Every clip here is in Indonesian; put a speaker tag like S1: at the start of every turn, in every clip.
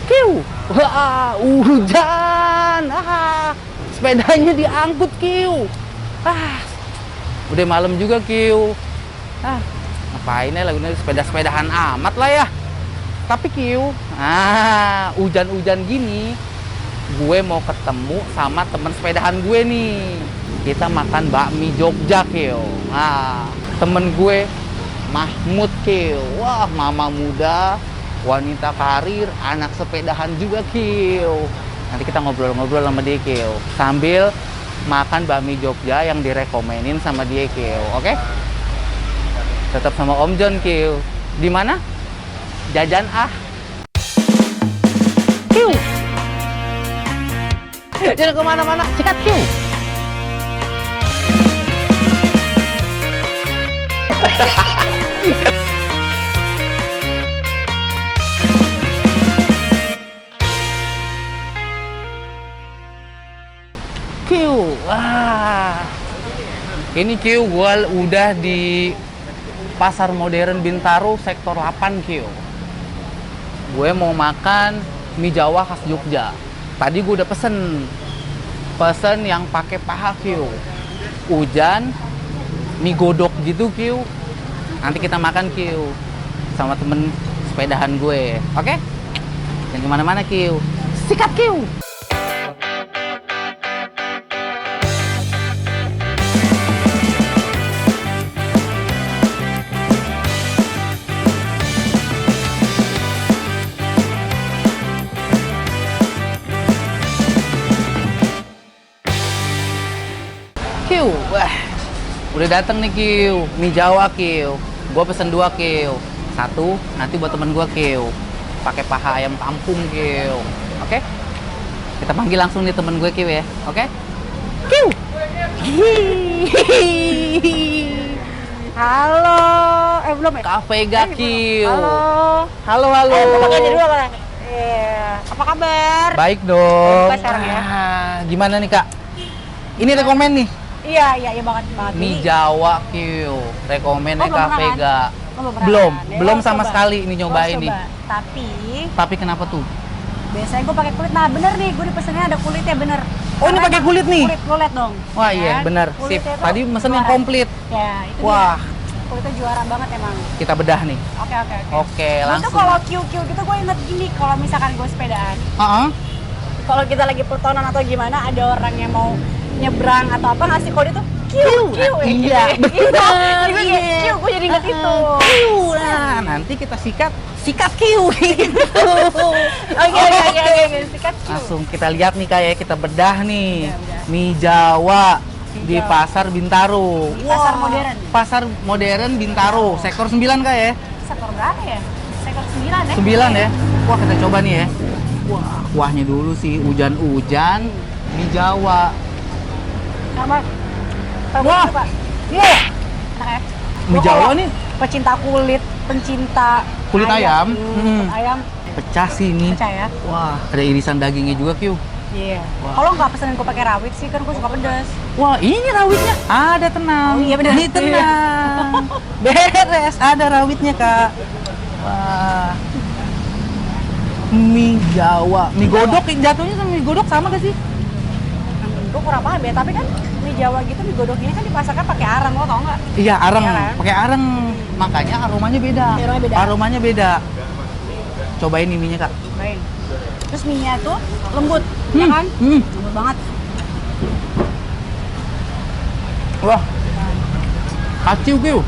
S1: Kiu. Wah, hujan. Sepedanya diangkut, Kiu. Udah malam juga, Kiu. Ngapain ya lagunya sepeda-sepedahan amat lah ya. Tapi Kiu, hujan-hujan gini, gue mau ketemu sama temen sepedahan gue nih. Kita makan bakmi Jogja, Kiu. Temen gue Mahmud, Kiu. Wah, mama muda, wanita karir, anak sepedahan juga, Kiu. Nanti kita ngobrol-ngobrol sama dia, Kiu, sambil makan bakmi Jogja yang direkomenin sama dia, Kiu. Oke? Tetap sama Om John, Kiu. Di mana? Jajan Kiu. Jangan kemana-mana, sikat, Kiu. Kiu. Ini Kiu, gua udah di Pasar Modern Bintaro sektor 8, Kiu. Gue mau makan mie Jawa khas Jogja. Tadi gue udah pesen yang pakai paha, Kiu. Hujan, mie godok gitu, Kiu. Nanti kita makan, Kiu, sama temen sepedahan gue. Oke? Jangan kemana-mana, Kiu. Sikat, Kiu. Kiu, wah, udah dateng nih, Kiu. Mie Jawa, Kiu. Gue pesen 2, Kiu. 1 nanti buat temen gue, Kiu. Pakai paha ayam kampung, Kiu. Oke? Kita panggil langsung nih temen gue, Kiu, ya. Oke? Kiu.
S2: Halo, belum ya?
S1: Vega, Kiu.
S2: Halo.
S1: Halo.
S2: Pakai aja dulu, Kak. Iya. Apa kabar?
S1: Baik dong.
S2: Buka sekarang ya.
S1: Gimana nih, Kak? Ini rekomen nih.
S2: Iya banget.
S1: Mie Jawa, Kiu. Rekomennya
S2: belum
S1: Kak
S2: pernah,
S1: Vega.
S2: Belum.
S1: Belum sama sekali ini nyobain nih.
S2: Tapi
S1: kenapa tuh?
S2: biasanya gue pakai kulit. Nah, bener nih, gue dipesennya ada kulitnya, bener.
S1: Oh, ini pakai kulit nih?
S2: Kulit, lo liat dong.
S1: Wah, iya, bener. Sip.
S2: Kulitnya tuh
S1: Tadi mesen yang
S2: juara.
S1: komplit.
S2: Ya, itu
S1: Wah,
S2: dia. Kulitnya juara banget emang.
S1: kita bedah nih.
S2: Oke.
S1: Oke,
S2: Gue tuh
S1: langsung.
S2: kalau QQ gitu gue inget gini, kalau misalkan gue sepedaan, kalau kita lagi pertonan atau gimana, ada orang yang mau nyebrang atau apa, ngasih kode tuh Q.
S1: Iya, bener.
S2: Q, gue jadi inget itu.
S1: Kiu. Nah, nanti kita sikat Kiu gitu.
S2: Oke, sikat Q.
S1: Langsung kita lihat nih, kayak kita bedah nih.
S2: Iya, bedah.
S1: Mie Jawa di
S2: Jawa.
S1: Pasar Bintaro.
S2: Di Pasar Modern.
S1: Pasar Modern Bintaro, sektor 9 Kak ya?
S2: Sektor berapa ya? Sektor 9 ya?
S1: 9 ya? Wah, kita coba nih ya. Wah, kuahnya dulu sih, hujan-hujan, mie Jawa.
S2: Sama.
S1: Wah.
S2: Pak.
S1: Wah,
S2: Enak ya?
S1: mie
S2: Gua
S1: Jawa
S2: kalau
S1: nih
S2: pecinta
S1: kulit ayam.
S2: Kulit ayam
S1: Pecah sih ini.
S2: pecah ya?
S1: Wah, ada irisan dagingnya juga, Kiu.
S2: Iya.
S1: Wah.
S2: Kalau nggak pesenin gue pakai rawit sih, kan gue suka pedas.
S1: Wah, ini rawitnya. Ada, tenang.
S2: Oh, iya, bener.
S1: Ini tenang. Beres, ada rawitnya, Kak. Wah. Mie Jawa. Mie godok, jatuhnya sama mie godok sama gak sih?
S2: Gue kurang paham ya, tapi kan mie Jawa gitu, mie godok ini kan dipasarkan pakai arang, lo tau nggak?
S1: Iya, areng.
S2: Iya kan?
S1: Pakai areng. Makanya aromanya beda. Aromanya beda. Cobain nih mie-nya, Kak.
S2: Baik. Terus mie-nya tuh lembut, ya kan? Lembut banget.
S1: Wah. Kacau, Kiu.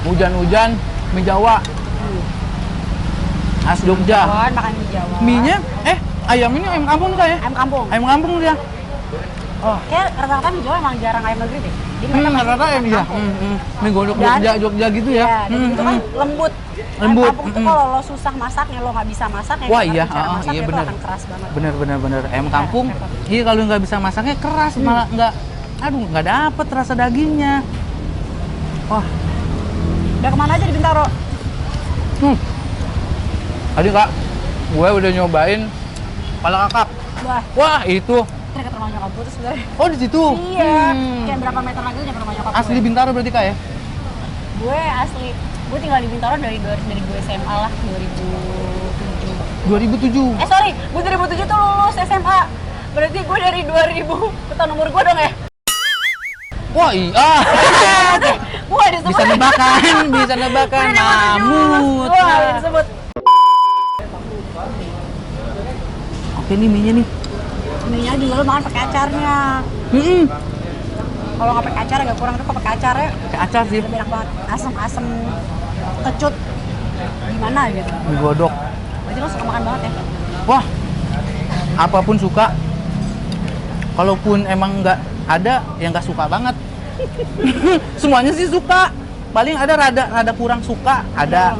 S1: Hujan-hujan, mie Jawa. Khas Jogja.
S2: Makan mie Jawa.
S1: Mie-nya, ayam ini ayam kampung Kak ya?
S2: Ayam kampung.
S1: Ayam kampung dia. Oh.
S2: Kayak rata-rata mie Jawa emang jarang ayam negeri deh. Jadi mereka pasti
S1: Rata-rata ayam
S2: makan
S1: ya.
S2: kampung.
S1: Mie godok
S2: Dan-
S1: Jogja gitu ya.
S2: Iya, dan itu kan lembut.
S1: Lembut,
S2: Ayam kampung tuh kalau lo susah masaknya, lo nggak bisa masaknya.
S1: Wah,
S2: nggak
S1: iya,
S2: ngerti cara
S1: iya,
S2: masaknya, itu
S1: bener.
S2: akan keras banget.
S1: Bener. Ayam kampung.
S2: repot.
S1: Iya, kalau nggak bisa masaknya keras, malah nggak dapet rasa dagingnya. Wah.
S2: Udah kemana aja di Bintaro?
S1: Tadi Kak, gue udah nyobain kepala kakap.
S2: Wah,
S1: Wah, itu.
S2: dekat rumah nyokap gue tuh sebenarnya.
S1: Oh, di situ.
S2: Iya. Kayak berapa meter lagi tuh nyampe rumah nyokap
S1: Asli
S2: gue.
S1: Bintaro berarti Kak ya?
S2: Gue asli. Gue tinggal di Bintaro dari gue SMA lah, 2007.
S1: 2007.
S2: Sorry, gue 2007 tuh lulus SMA. Berarti gue dari 2000. Tahun umur gue dong ya?
S1: Wah iya.
S2: Gue disebut.
S1: Bisa nebakan mamut.
S2: Wah, disebut.
S1: Oke nih mie-nya nih.
S2: Mie-nya juga lo makan pakai acarnya. Kalau nggak pakai acar agak kurang tuh, kalau pakai acarnya
S1: Pakai acar sih.
S2: lebih enak banget. Asem-asem kecut. Gimana gitu.
S1: Mie godok.
S2: Berarti lo suka makan banget ya?
S1: Wah, apapun suka. Kalaupun emang nggak ada yang nggak suka banget. Semuanya sih suka. Paling ada rada kurang suka, ada.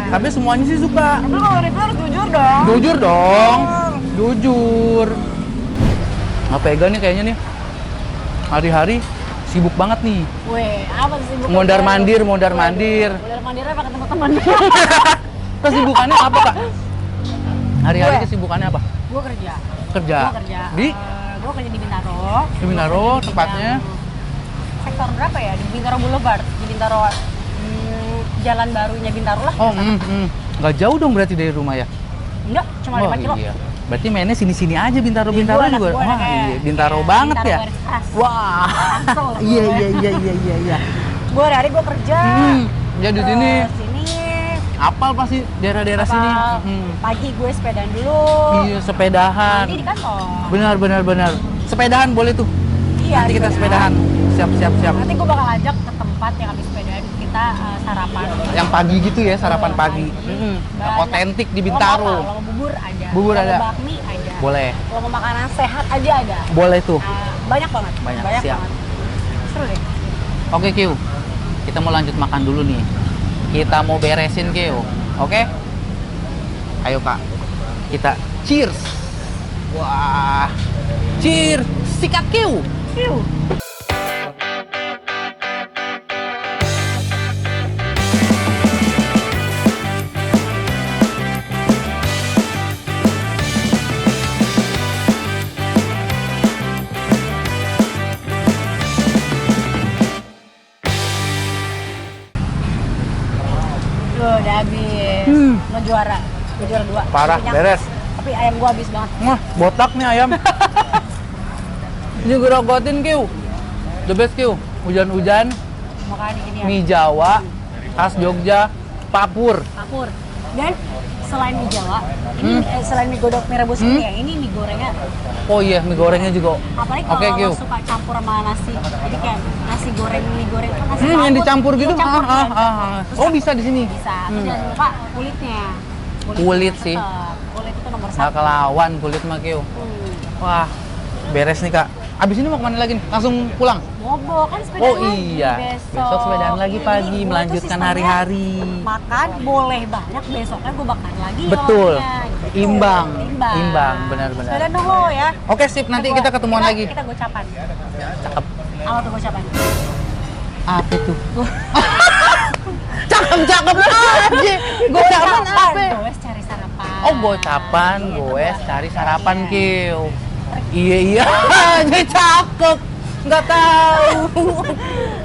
S1: Tapi semuanya sih suka.
S2: Tapi kalau review harus jujur dong.
S1: Jujur dong. Jujur. Nggak pegang nih kayaknya nih. Hari-hari sibuk banget nih.
S2: Weh, apa sih sibuk?
S1: Mondar mandir.
S2: Mondar mandirnya apa ketemu teman?
S1: Kesibukannya apa, Kak? Hari-hari
S2: Gue?
S1: kesibukannya apa?
S2: Gue kerja.
S1: Kerja.
S2: Gue kerja.
S1: Di
S2: gue kerja di Bintaro.
S1: Di Bintaro,
S2: Gue kerja di
S1: tepatnya?
S2: bidang sektor berapa ya? Di Bintaro Boulevard. Di Bintaro jalan barunya Bintaro lah.
S1: Oh, nggak jauh dong berarti dari rumah ya?
S2: Enggak, cuma 5 kilo.
S1: Iya. Berarti mainnya sini-sini aja Bintaro
S2: Iya,
S1: juga.
S2: gua
S1: Wah,
S2: anaknya
S1: iya, Bintaro
S2: kayak
S1: banget
S2: Bintaro
S1: ya.
S2: garis keras.
S1: Wah.
S2: Langsung.
S1: Iya.
S2: Gue hari gue kerja.
S1: Ya di sini
S2: Sini.
S1: apal pasti daerah-daerah sini.
S2: Pagi gue sepedaan dulu.
S1: Iya, sepedahan.
S2: Nanti di kantor.
S1: Benar. Sepedahan boleh tuh.
S2: Iya.
S1: Nanti kita sepedahan. Siap.
S2: Nanti gue bakal ajak ke tempat yang habis sepedaan kita sarapan.
S1: Yang pagi gitu ya, sarapan pagi.
S2: Banyak.
S1: Yang otentik di
S2: Lo
S1: Bintaro.
S2: mau apa? Lo mau bubur ada.
S1: Bubur
S2: Lo
S1: ada.
S2: mau bakmi ada.
S1: Boleh.
S2: Lo mau makanan sehat aja ada.
S1: Boleh tuh.
S2: Banyak banget.
S1: Banyak, siap.
S2: banget. Seru deh.
S1: Oke, Q. Kita mau lanjut makan dulu nih. Kita mau beresin, Q. Oke? Ayo, Kak. Kita cheers. Wah. Cheers. Sikat, Q.
S2: Udah habis. Lo juara. Lo juara 2.
S1: Parah, beres.
S2: Tapi ayam gua habis banget.
S1: Wah, botak nih ayam. Ini gue rogotin, Q. The best, Q. Hujan-hujan,
S2: Makanya gini ya.
S1: mie Jawa, khas Jogja, papur.
S2: Kapur. Dan selain mie Jawa, ini selain mie godok mie rebus ini ya, ini mie gorengnya.
S1: Oh iya, mie gorengnya juga.
S2: Apalagi
S1: Oke,
S2: kalau
S1: Q.
S2: lo suka campur sama nasi. Jadi kayak nasi goreng, mie goreng, nasi
S1: Yang
S2: laut.
S1: dicampur gitu?
S2: Dicampur,
S1: Ah.
S2: Terus
S1: Oh, bisa di sini.
S2: bisa. Terus jangan lupa kulitnya.
S1: Kulit
S2: tetep.
S1: sih.
S2: Kulit itu nomor
S1: Nggak
S2: 1.
S1: kelawan kulit mah, Q. Wah, beres nih, Kak. Abis ini mau kemana lagi nih? Langsung pulang?
S2: Bobo kan sepedaan
S1: Oh
S2: lagi
S1: iya,
S2: besok.
S1: besok sepedaan lagi
S2: Jadi
S1: pagi,
S2: gua tuh
S1: melanjutkan
S2: sistemnya
S1: hari-hari.
S2: Makan boleh banyak, besoknya gue bakar lagi.
S1: Betul.
S2: orangnya, gitu.
S1: Imbang.
S2: Imbang.
S1: Imbang, benar-benar.
S2: Sepedaan dong lo ya.
S1: Oke, sip. Nanti kita ketemuan lagi.
S2: Kita gocapan.
S1: Cakep.
S2: Apa tuh gocapan?
S1: Apa tuh? Cakep aja. Gocapan apa?
S2: Goes cari sarapan.
S1: Oh, gocapan, goes cari sarapan, Q. Iya. Dia cakep. Nggak tahu.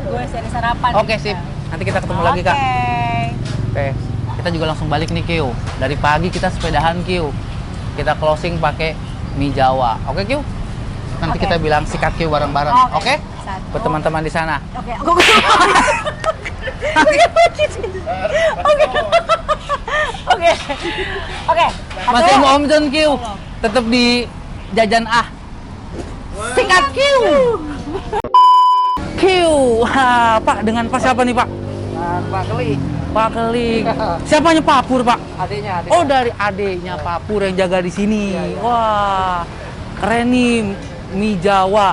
S2: Goes cari sarapan.
S1: Oke, sip. Nanti kita ketemu lagi, Kak. Oke. Kita juga langsung balik nih, Q. Dari pagi kita sepedahan, Q. Kita closing pakai mie Jawa. Oke, Q? Nanti
S2: Oke.
S1: kita bilang sikat Q bareng-bareng. Oke?
S2: Satu.
S1: Buat teman-teman di sana.
S2: Oke, aku Oke. Oke.
S1: Masih mau Om John, Q. Tetap di jajan sikat Q. Q. Wah, Pak, dengan Pak siapa nih, Pak?
S3: Pak Keli,
S1: Pak Keling. Siapanya Papur, Pak?
S3: adiknya.
S1: Oh, dari adiknya Papur yang jaga di sini. Wah, keren nih mie Jawa.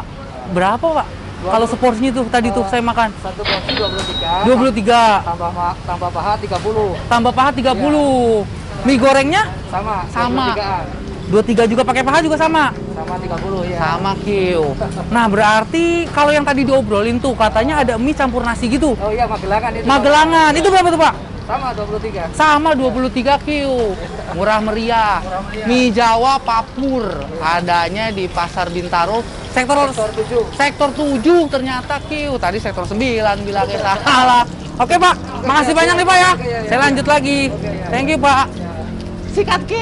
S1: Berapa, Pak? Kalau seporsinya tuh tadi tuh saya makan.
S3: Satu porsi 23.
S1: 23.
S3: Tambah paha 30.
S1: Tambah paha 30. Mie gorengnya
S3: Sama.
S1: Sama. 23 juga pakai paha juga sama.
S3: Sama 30 ya.
S1: Sama, Q. Nah, berarti kalau yang tadi diobrolin tuh katanya ada mie campur nasi gitu.
S3: Oh iya, Magelangan itu.
S1: Magelangan. Itu berapa tuh, Pak?
S3: Sama 23.
S1: Sama 23, Q. Murah meriah. Mie Jawa Papur. Adanya di Pasar Bintaro, sektor 7 ternyata, Q. Tadi sektor 9 bilangnya salah. Oke, Pak. Makasih banyak nih, Pak ya. Saya lanjut lagi. Thank you, Pak. Sikat, Q.